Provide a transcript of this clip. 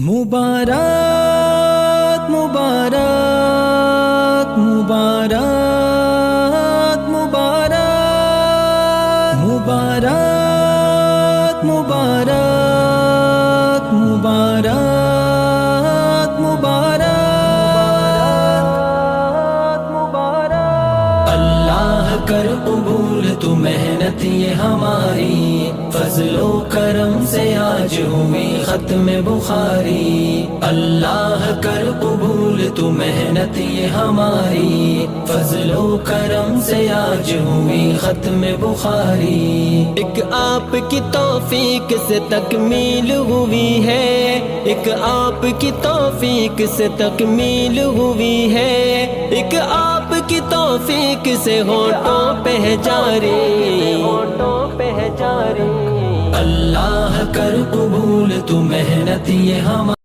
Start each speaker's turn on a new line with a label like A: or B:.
A: مبارک مبارک مبارک مبارک مبارک مبارک مبارک مبارک مبارک اللہ کر قبول تو محنت یہ ہماری، فضل و کرم سے آج ہوئی ختم بخاری۔ اللہ کر قبول تو محنت یہ ہماری، فضل و کرم سے آج ہوئی ختم بخاری۔ ایک آپ کی توفیق سے تکمیل ہوئی ہے، ایک آپ کی توفیق سے تکمیل ہوئی ہے، ایک آپ کی توفیق سے ہونٹوں پہ جاری، اللہ کر قبول تو محنت یہ ہماری۔